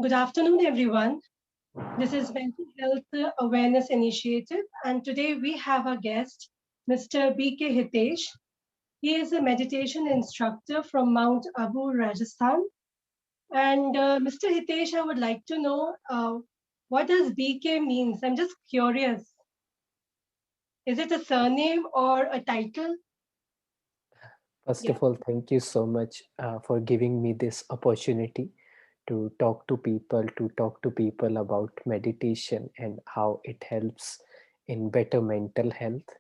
Good afternoon, everyone. This is Mental Health Awareness Initiative, and today we have a guest, Mr. BK Hitesh. He is a meditation instructor from Mount Abu, Rajasthan. And Mr. Hitesh, I would like to know what does BK means? I'm just curious. Is it a surname or a title? First Yeah. of all, thank you so much for giving me this opportunity to talk to people about meditation and how it helps in better mental health.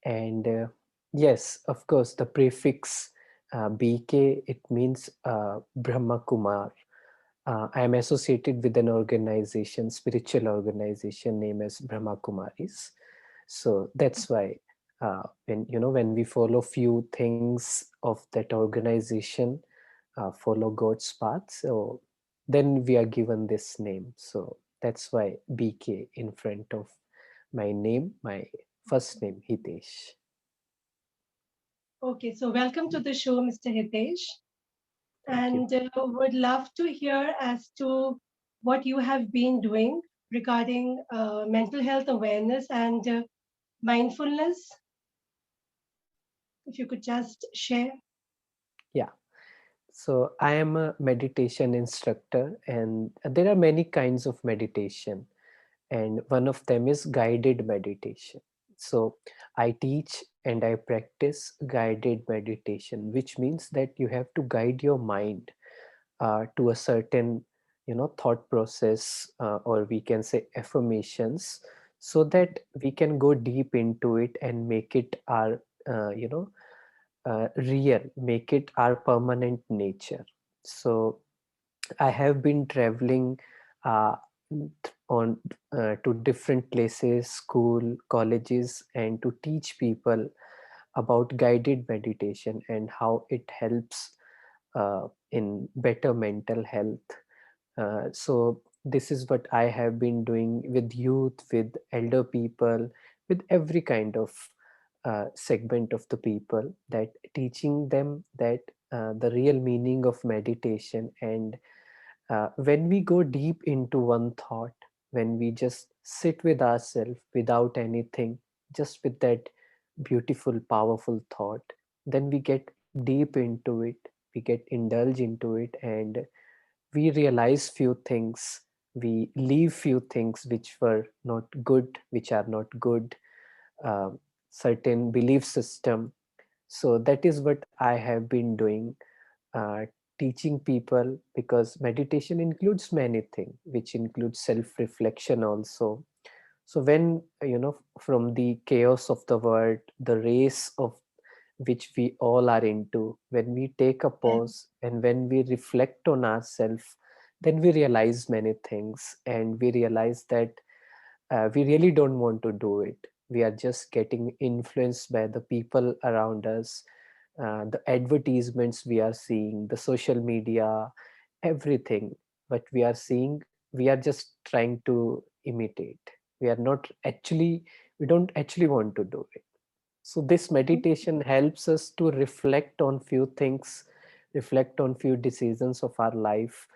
And yes, of course, the prefix BK, it means Brahma Kumar. I am associated with an organization, spiritual organization named as Brahma Kumaris. So that's why when we follow few things of that organization, follow God's path, so then we are given this name. So that's why BK in front of my name, my first name Hitesh. Okay, so welcome to the show, Mr. Hitesh. Thank you. And would love to hear as to what you have been doing regarding mental health awareness and mindfulness. If you could just share. Yeah. So I am a meditation instructor, and there are many kinds of meditation, and one of them is guided meditation. So I teach and I practice guided meditation, which means that you have to guide your mind to a certain thought process, or we can say affirmations, so that we can go deep into it and make it our real, make it our permanent nature. So I have been traveling uh, on to different places, school, colleges, and to teach people about guided meditation and how it helps in better mental health. So this is what I have been doing with youth, with elder people, with every kind of segment of the people, that teaching them that the real meaning of meditation. And when we go deep into one thought, when we just sit with ourselves without anything, just with that beautiful, powerful thought, then we get deep into it, we get indulge into it, and we realize few things, we leave few things which were not good, which are not good, uh, certain belief system. So that is what I have been doing, uh, teaching people, because meditation includes many things, which includes self reflection also. So when from the chaos of the world, the race of which we all are into, when we take a Yeah. pause and when we reflect on ourselves, then we realize many things, and we realize that we really don't want to do it. We are just getting influenced by the people around us, the advertisements we are seeing, the social media, everything what we are seeing, we are just trying to imitate. We are not actually, we don't actually want to do it. So this meditation helps us to reflect on few things, reflect on few decisions of our life,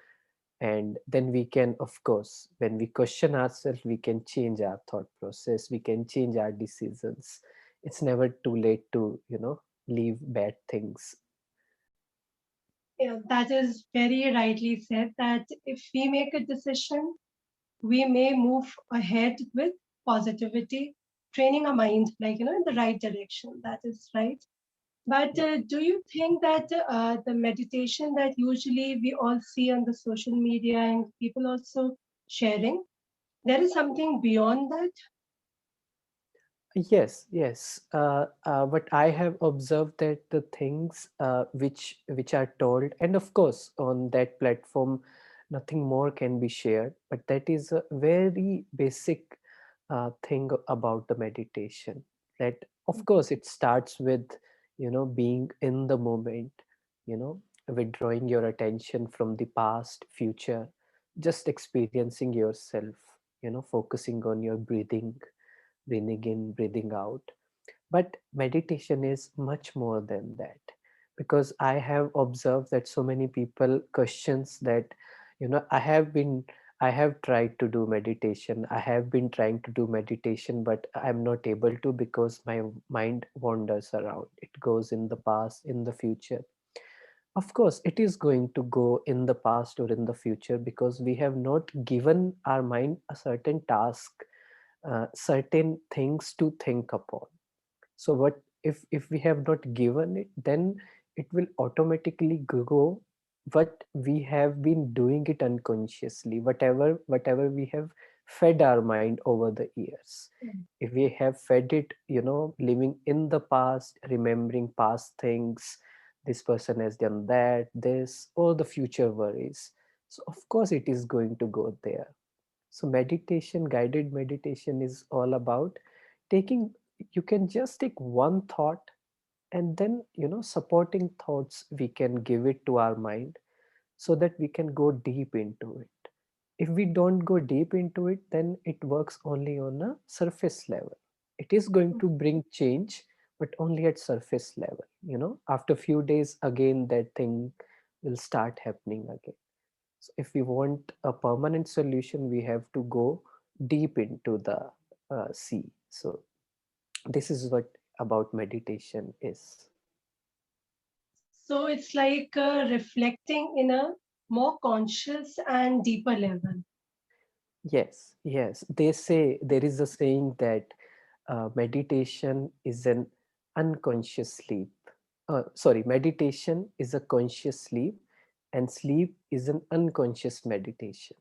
and then we can, of course, when we question ourselves, we can change our thought process, we can change our decisions. It's never too late to leave bad things. Yeah, that is very rightly said that if we make a decision, we may move ahead with positivity, training our mind, like, in the right direction. That is right. But Yeah. do you think that the meditation that usually we all see on the social media and people also sharing, there is something beyond that? Yes, yes. But I have observed that the things which are told, and of course, on that platform, nothing more can be shared. But that is a very basic thing about the meditation. That of course it starts with being in the moment, withdrawing your attention from the past, future, just experiencing yourself, focusing on your breathing in, breathing out. But meditation is much more than that, because I have observed that so many people questions that, I have tried to do meditation. I have been trying to do meditation, but I'm not able to because my mind wanders around. It goes in the past, in the future. Of course, it is going to go in the past or in the future because we have not given our mind a certain task, certain things to think upon. So what if we have not given it, then it will automatically go what we have been doing it unconsciously, whatever we have fed our mind over the years. If we have fed it, living in the past, remembering past things, this person has done that, this, or the future worries, so of course it is going to go there. So meditation, guided meditation, is all about taking, you can just take one thought, and then supporting thoughts we can give it to our mind so that we can go deep into it. If we don't go deep into it, then it works only on a surface level. It is going to bring change, but only at surface level. After few days, again that thing will start happening again. So if we want a permanent solution, we have to go deep into the sea. So this is what about meditation is. So it's like reflecting in a more conscious and deeper level. Yes, yes. They say, there is a saying that meditation is an unconscious sleep. Sorry, meditation is a conscious sleep, and sleep is an unconscious meditation.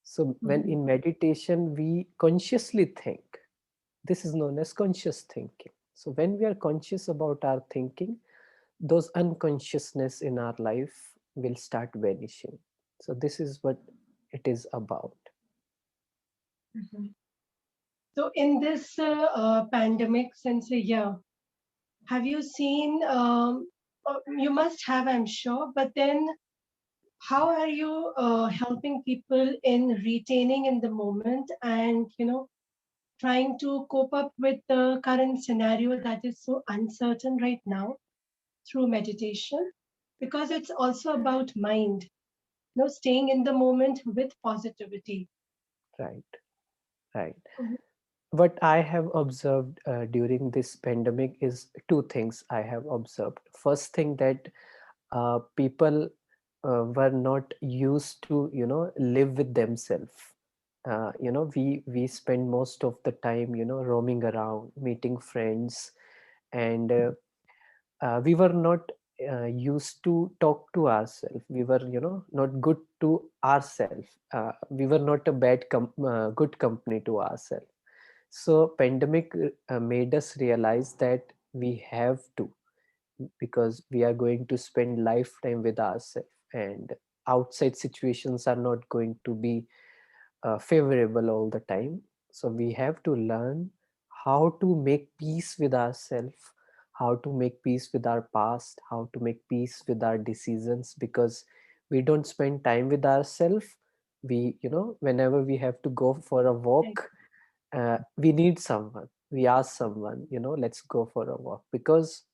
So when Mhm. in meditation we consciously think, this is known as conscious thinking. So when we are conscious about our thinking, those unconsciousness in our life will start vanishing. So this is what it is about. Mhm. So in this pandemic since a year, have you seen? You must have, I'm sure. But then, how are you helping people in retaining in the moment and trying to cope up with the current scenario that is so uncertain right now through meditation? Because it's also about mind, staying in the moment with positivity. Right, right. Mhm. What I have observed during this pandemic is two things I have observed. First thing, that people were not used to live with themselves. We spend most of the time roaming around, meeting friends, and we were not used to talk to ourselves. We were not good to ourselves. We were not a good company to ourselves. So pandemic made us realize that we have to, because we are going to spend lifetime with ourselves, and outside situations are not going to be favorable all the time. So we have to learn how to make peace with ourselves, how to make peace with our past, how to make peace with our decisions, because we don't spend time with ourselves. We, whenever we have to go for a Right. walk, we need someone. We ask someone, let's go for a walk, because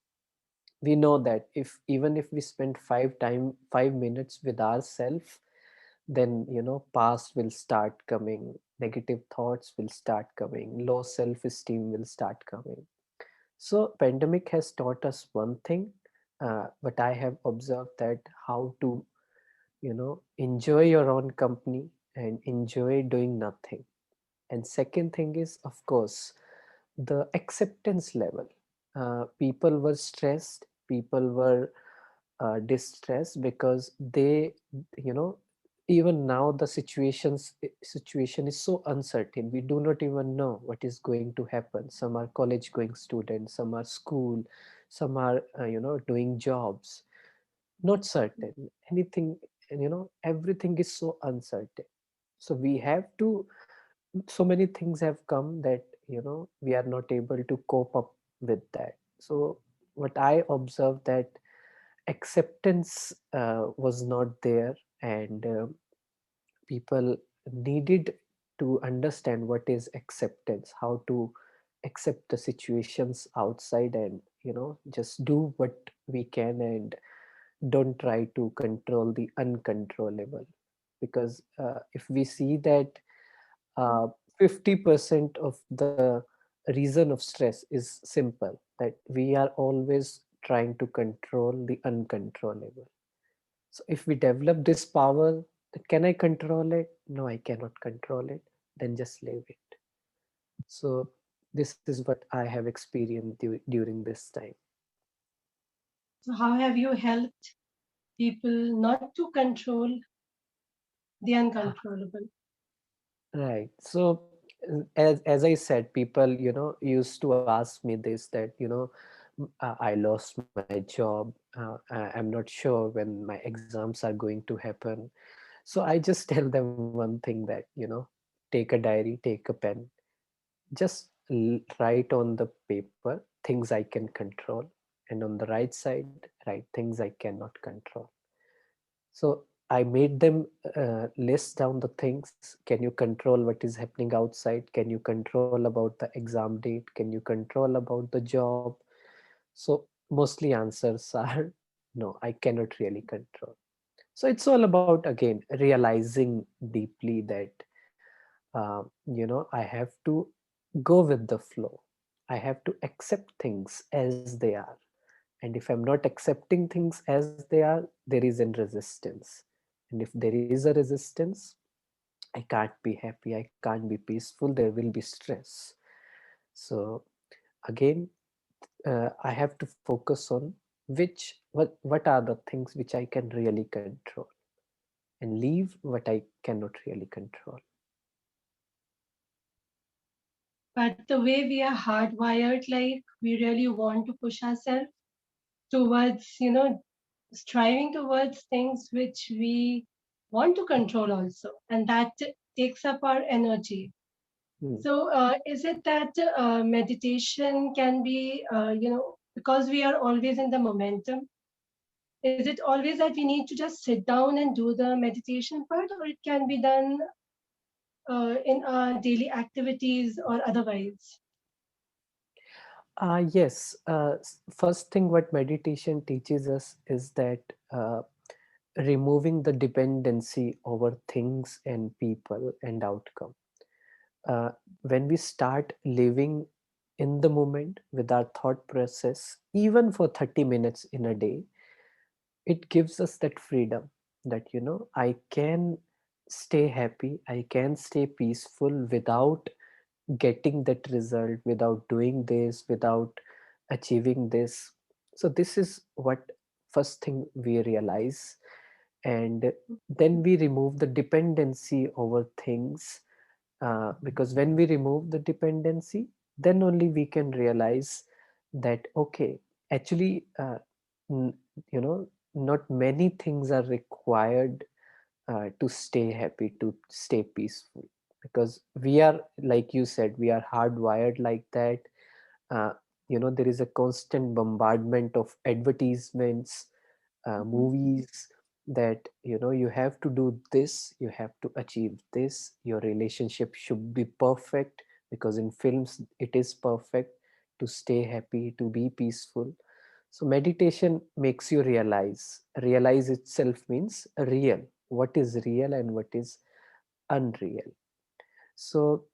we know that if, even if we spend 5 minutes with ourselves, then past will start coming, negative thoughts will start coming, low self-esteem will start coming. So pandemic has taught us one thing, but I have observed that how to enjoy your own company and enjoy doing nothing. And second thing is, of course, the acceptance level. People were stressed, people were distressed, because they, you know even now the situation is so uncertain. We do not even know what is going to happen. Some are college going students, some are school, some are doing jobs. Not certain anything, and everything is so uncertain. So we have to, so many things have come that we are not able to cope up with that. So what I observed, that acceptance was not there, and people needed to understand what is acceptance, how to accept the situations outside, and just do what we can, and don't try to control the uncontrollable. because if we see that uh, 50% of the reason of stress is simple, that we are always trying to control the uncontrollable. So if we develop this power, then can I control it? No, I cannot control it. Then just leave it. So this is what I have experienced during this time. So, how have you helped people not to control the uncontrollable? Right. So as I said, people, used to ask me this, that, I lost my job. I'm not sure when my exams are going to happen. So I just tell them one thing, that, take a diary, take a pen, just write on the paper things I can control, and on the right side, write things I cannot control. So I made them list down the things. Can you control what is happening outside? Can you control about the exam date? Can you control about the job? So mostly answers are no, I cannot really control. So it's all about, again, realizing deeply that I have to go with the flow. I have to accept things as they are. And if I'm not accepting things as they are, there is a resistance. And if there is a resistance, I can't be happy, I can't be peaceful, there will be stress. So again, I have to focus on what are the things which I can really control, and leave what I cannot really control. But the way we are hardwired, like we really want to push ourselves towards, striving towards things which we want to control also, and that takes up our energy. Hmm. So, is it that meditation can be, because we are always in the momentum, is it always that we need to just sit down and do the meditation part, or it can be done in our daily activities or otherwise? Yes. First thing what meditation teaches us is that removing the dependency over things and people and outcome. Uh, when we start living in the moment with our thought process, even for 30 minutes in a day, it gives us that freedom, that, I can stay happy, I can stay peaceful without getting that result, without doing this, without achieving this. So this is what first thing we realize. And then we remove the dependency over things, because when we remove the dependency, then only we can realize that, okay, actually, n- not many things are required to stay happy, to stay peaceful, because we are, like you said, we are hardwired like that. uh, there is a constant bombardment of advertisements, Mhm. movies, that, you have to do this, you have to achieve this, your relationship should be perfect, because in films it is perfect, to stay happy, to be peaceful. So meditation makes you realize itself means real, what is real and what is unreal. So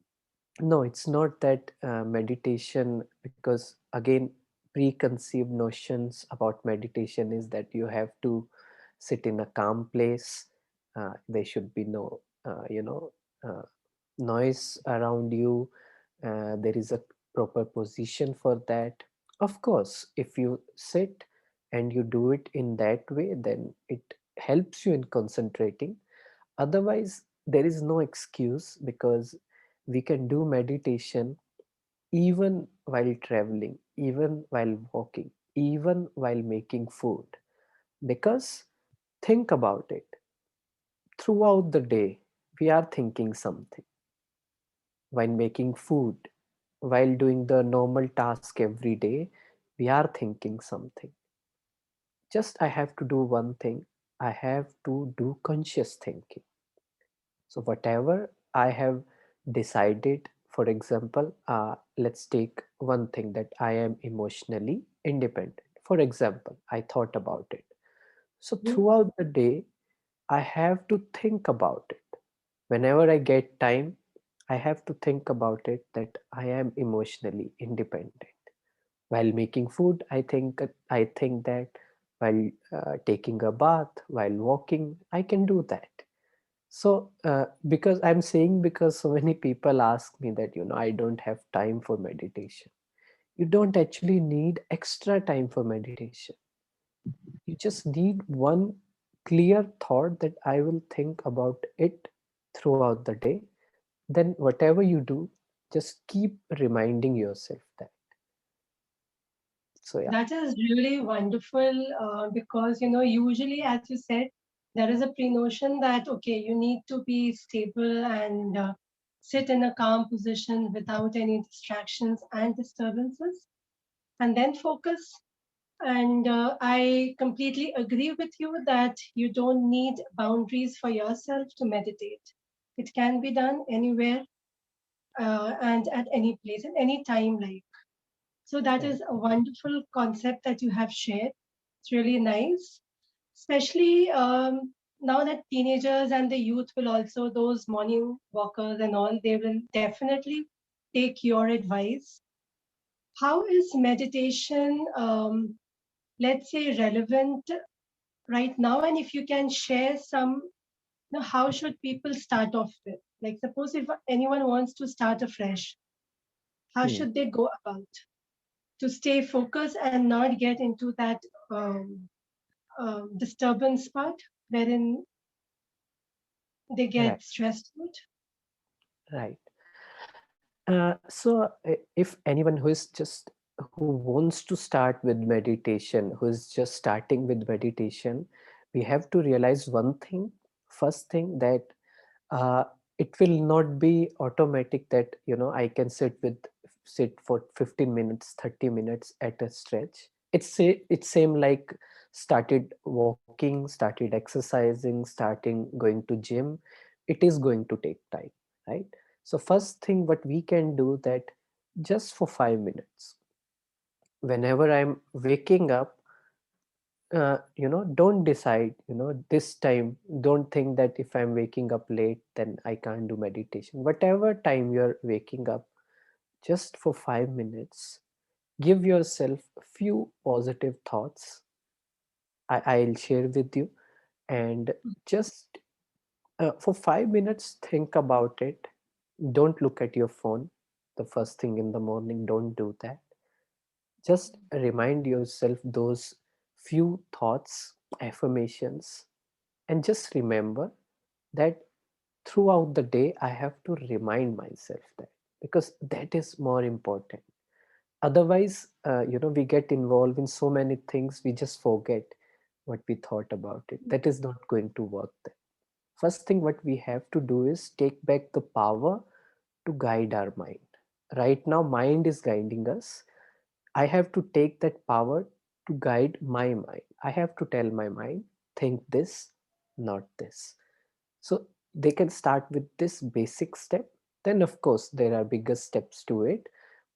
no, it's not that meditation, because again, preconceived notions about meditation is that you have to sit in a calm place. There should be no, uh, noise around you. There is a proper position for that. Of course, if you sit and you do it in that way, then it helps you in concentrating. Otherwise, there is no excuse, because we can do meditation even while traveling, even while walking, even while making food. Because think about it, throughout the day, we are thinking something, while making food, while doing the normal task every day, we are thinking something. Just I have to do one thing, I have to do conscious thinking. So whatever I have decided, for example, let's take one thing, that I am emotionally independent. For example, I thought about it. So Mhm. throughout the day, I have to think about it. Whenever I get time, I have to think about it that I am emotionally independent. While making food, I think that while taking a bath, while walking, I can do that. So because I'm saying, because so many people ask me that, I don't have time for meditation. You don't actually need extra time for meditation. You just need one clear thought that I will think about it throughout the day. Then whatever you do, just keep reminding yourself that. So yeah. That is really wonderful because, usually, as you said, there is a pre notion that, okay, you need to be stable and sit in a calm position without any distractions and disturbances, and then focus. And I completely agree with you that you don't need boundaries for yourself to meditate. It can be done anywhere and at any place, at any time, like. So that Right. is a wonderful concept that you have shared. It's really nice, especially now that teenagers and the youth will also, those morning walkers and all, they will definitely take your advice. How is meditation, let's say, relevant right now? And if you can share some, how should people start off with? Like, suppose if anyone wants to start afresh, how Hmm. should they go about to stay focused and not get into that um, disturbance part wherein they Right. get stressed out? Right. So if anyone who wants to start with meditation, who is just starting with meditation, we have to realize one thing. First thing, that uh, it will not be automatic that I can sit for 15 minutes, 30 minutes at a stretch. It's same like started walking, started exercising, starting going to gym. It is going to take time, right? So first thing what we can do, that just for 5 minutes, whenever I'm waking up, don't decide, this time, don't think that if I'm waking up late, then I can't do meditation. Whatever time you're waking up, just for 5 minutes, give yourself a few positive thoughts. I'll share with you, and just for 5 minutes, think about it. Don't look at your phone the first thing in the morning. Don't do that. Just remind yourself those few thoughts, affirmations, and just remember that throughout the day, I have to remind myself that, because that is more important. Otherwise, we get involved in so many things, we just forget what we thought about it. That is not going to work then. First thing what we have to do is take back the power to guide our mind. Right now, mind is guiding us. I have to take that power to guide my mind. I have to tell my mind, think this, not this. So they can start with this basic step. Then, of course, there are bigger steps to it.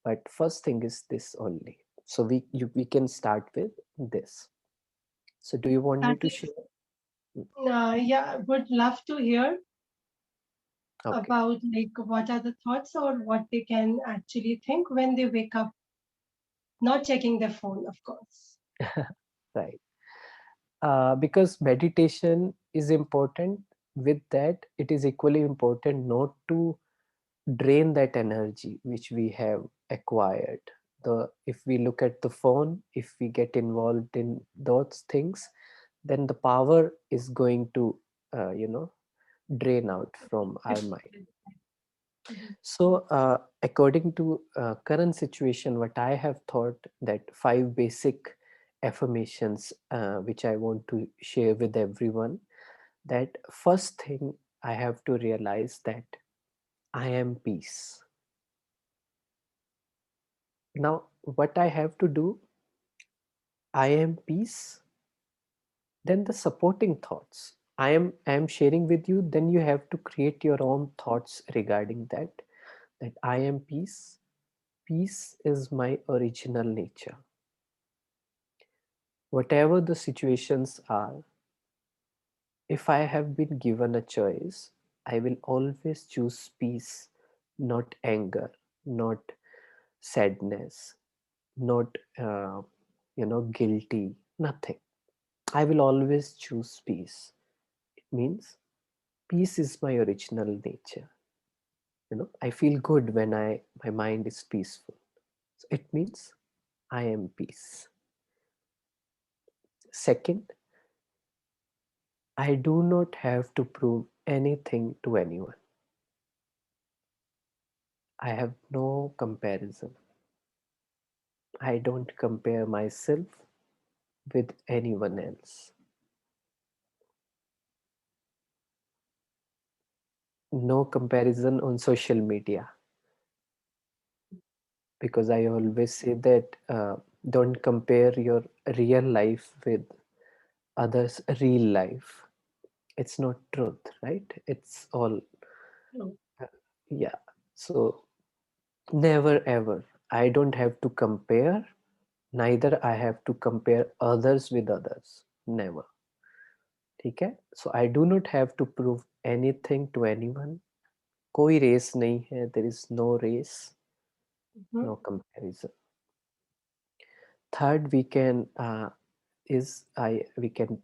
But first thing is this only. So we can start with this. So do you want me That to share? is, yeah, would love to hear Okay. about like what are the thoughts or what they can actually think when they wake up, not checking their phone, of course. Right. Because meditation is important. With that, it is equally important not to drain that energy which we have acquired. The If we look at the phone, if we get involved in those things, then the power is going to drain out from our mind. Mhm. So according to current situation, what I have thought, that five basic affirmations which I want to share with everyone. That first thing, I have to realize that I am peace. Now what I have to do, I am peace. Then the supporting thoughts, I am sharing with you. Then you have to create your own thoughts regarding that. That I am peace. Peace is my original nature. Whatever the situations are, If I have been given a choice, I will always choose peace, not anger, not sadness, not guilty, nothing. I will always choose peace. It means peace is my original nature. I feel good when my mind is peaceful. So it means I am peace. Second, I do not have to prove anything to anyone. I have no comparison. I don't compare myself with anyone else. No comparison on social media, because I always say that don't compare your real life with others' real life. It's not truth, right? It's all, No. yeah. So never ever. I don't have to compare, neither I have to compare others with others. Never. ठीक है? So I do not have to prove anything to anyone. कोई race नहीं है. There is no race, Mhm. no comparison. Third, we can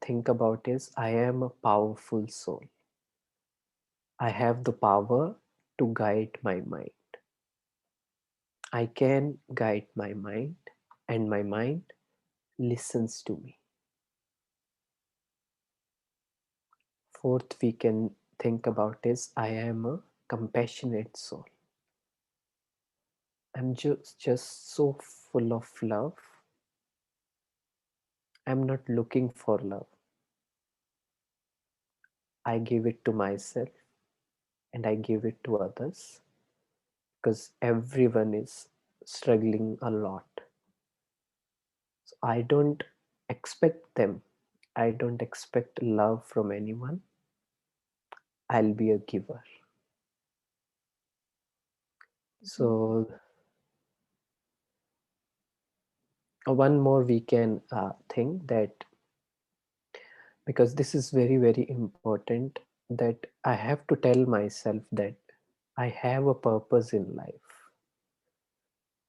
think about is I am a powerful soul. I have the power to guide my mind. I can guide my mind, and my mind listens to me. Fourth, we can think about is I am a compassionate soul. I'm just so full of love. I'm not looking for love. I give it to myself and I give it to others because everyone is struggling a lot. So I don't expect them. I don't expect love from anyone. I'll be a giver. Mhm. So one more we can think that, because this is very very important, that I have to tell myself that I have a purpose in life.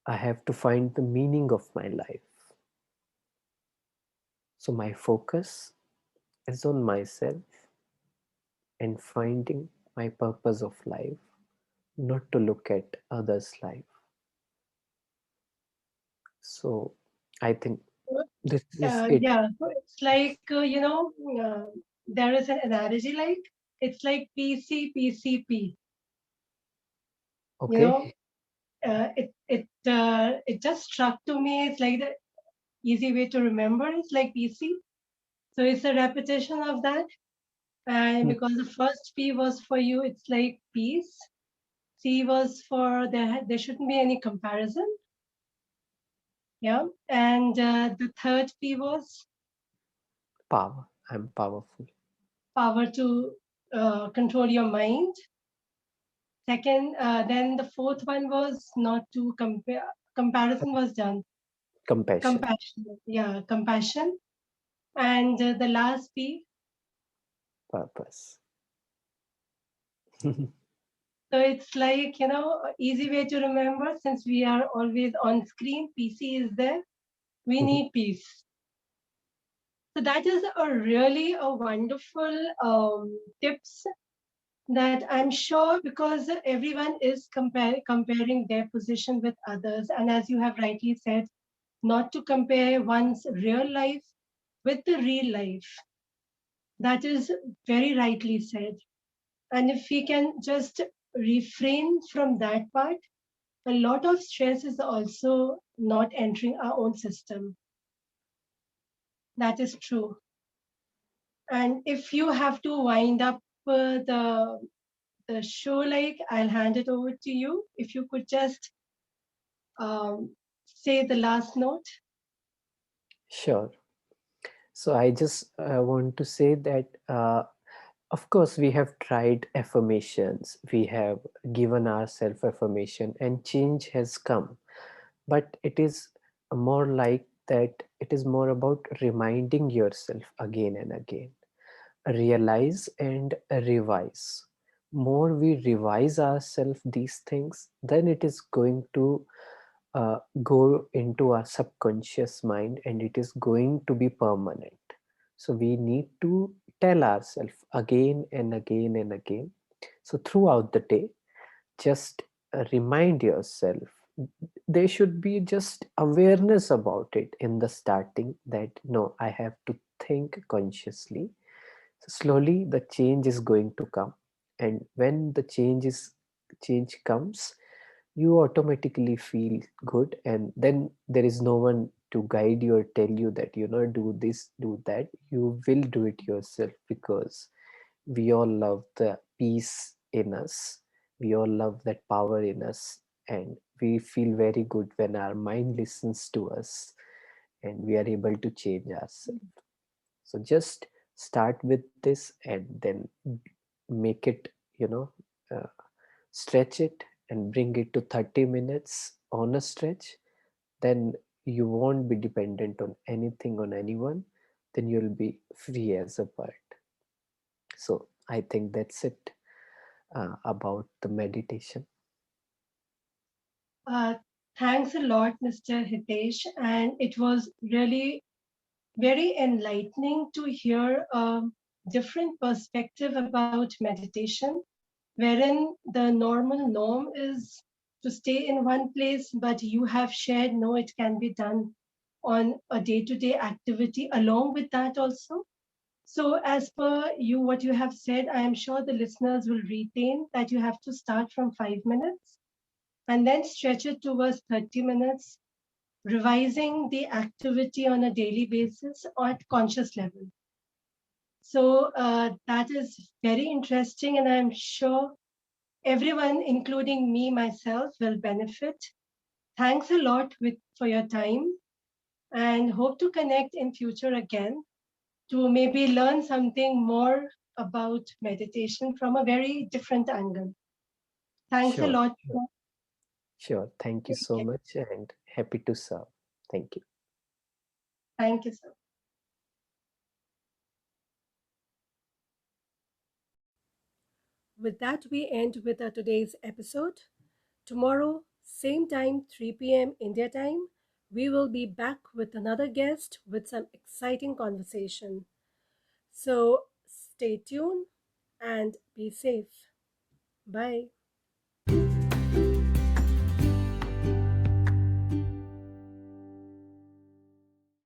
I have to find the meaning of my life. So my focus is on myself and finding my purpose of life, not to look at others life. So I think this is it. Yeah, so it's like, there is an analogy like, it's like PCPCP. You know, Okay. it just struck to me. It's like the easy way to remember. It's like PC. So it's a repetition of that. And Hmm. because the first P was for you, it's like peace. C was for there shouldn't be any comparison. Yeah. And the third P was Power. I'm powerful. power to control your mind. Second, then the fourth one was not to compare. Comparison was done. Compassion. Compassion. Yeah, compassion. And the last P. Purpose. So it's like, easy way to remember since we are always on screen, PC is there. We need peace. So that is a really a wonderful tips that I'm sure because everyone is comparing their position with others. And as you have rightly said, not to compare one's real life with the real life. That is very rightly said. And if we can just refrain from that part, a lot of stress is also not entering our own system. That is true. And if you have to wind up the show, like I'll hand it over to you. If you could just say the last note. Sure. So I just want to say that, of course, we have tried affirmations, we have given ourselves affirmation, and change has come. But it is more like that, it is more about reminding yourself again and again. realize and revise. More we revise ourselves these things, then it is going to go into our subconscious mind, and it is going to be permanent. So we need to tell ourselves again and again and again. So throughout the day, just remind yourself. There should be just awareness about it in the starting, that no, I have to think consciously. So slowly the change is going to come, and when the change comes, you automatically feel good, and then there is no one to guide you or tell you that, do this, do that. You will do it yourself, because we all love the peace in us, we all love that power in us, and we feel very good when our mind listens to us and we are able to change ourselves. So just start with this, and then make it, you know uh, stretch it and bring it to 30 minutes on a stretch. Then you won't be dependent on anything, on anyone. Then you'll be free as a bird. So I think that's it about the meditation. Uh, Thanks a lot, Mr. Hitesh. And it was really very enlightening to hear a different perspective about meditation, wherein the normal norm is to stay in one place, but you have shared no, it can be done on a day to day activity along with that also. So, as per you, what you have said, I am sure the listeners will retain that you have to start from 5 minutes and then stretch it towards 30 minutes, revising the activity on a daily basis or at conscious level. So that is very interesting, and I'm sure everyone, including me myself, will benefit. Thanks a lot for your time, and hope to connect in future again to maybe learn something more about meditation from a very different angle. Thanks a Sure, lot. sure. Thank you so much, and happy to serve. Thank you. Thank you, sir. With that, we end with our today's episode. Tomorrow, same time, 3 p.m. India time, we will be back with another guest with some exciting conversation. So stay tuned and be safe. Bye.